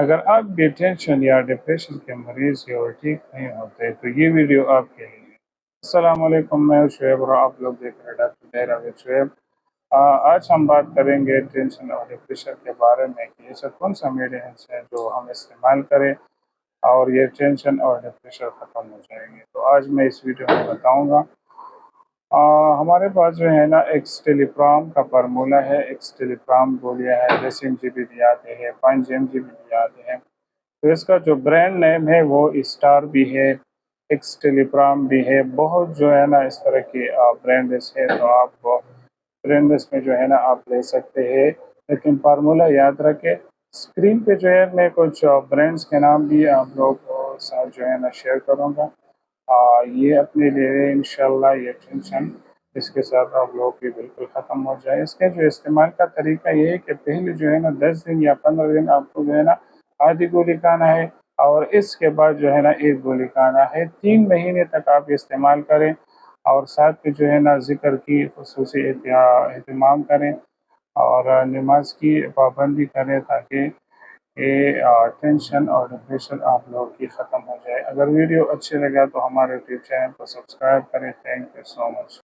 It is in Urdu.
اگر آپ بھی ٹینشن یا ڈپریشن کے مریض ہیں اور ٹھیک نہیں ہوتے تو یہ ویڈیو آپ کے لیے۔ السلام علیکم، میں شعیب اور آپ لوگ دیکھ رہے ہیں ڈاکٹر طاہر عابد شعیب۔ آج ہم بات کریں گے ٹینشن اور ڈپریشن کے بارے میں کہ ایسا کون سا میڈیسنس ہے جو ہم استعمال کریں اور یہ ٹینشن اور ڈپریشن ختم ہو جائیں گے۔ تو آج میں اس ویڈیو میں بتاؤں گا۔ ہمارے پاس جو ہے نا ایکسٹیلیپرام کا فارمولہ ہے۔ ایکسٹیلیپرام گولیاں ہے 10 mg بھی آتے ہیں، 5 mg بھی آتے ہیں۔ تو اس کا جو برانڈ نیم ہے وہ اسٹار بھی ہے، ایکسٹیلیپرام بھی ہے، بہت جو ہے نا اس طرح کی برانڈس ہے۔ تو آپ برانڈس میں جو ہے نا آپ لے سکتے ہیں، لیکن فارمولہ یاد رکھے۔ اسکرین پہ جو ہے میں کچھ برانڈس کے نام بھی آپ لوگ کو ساتھ جو ہے نا شیئر کروں گا۔ یہ اپنے لیے انشاءاللہ یہ ٹینشن اس کے ساتھ آپ لوگ کی بالکل ختم ہو جائے۔ اس کے جو استعمال کا طریقہ یہ ہے کہ پہلے جو ہے نا 10 دن یا 15 دن آپ کو جو ہے نا آدھی گولی کھانا ہے، اور اس کے بعد جو ہے نا ایک گولی کھانا ہے۔ 3 مہینے تک آپ استعمال کریں، اور ساتھ میں جو ہے نا ذکر کی خصوصی اہتمام کریں اور نماز کی پابندی کریں، تاکہ یہ ٹینشن اور ڈپریشن آپ لوگ کی ختم ہو جائے۔ اگر ویڈیو اچھے لگا تو ہمارے یوٹیوب چینل کو سبسکرائب کریں۔ Thank you so much.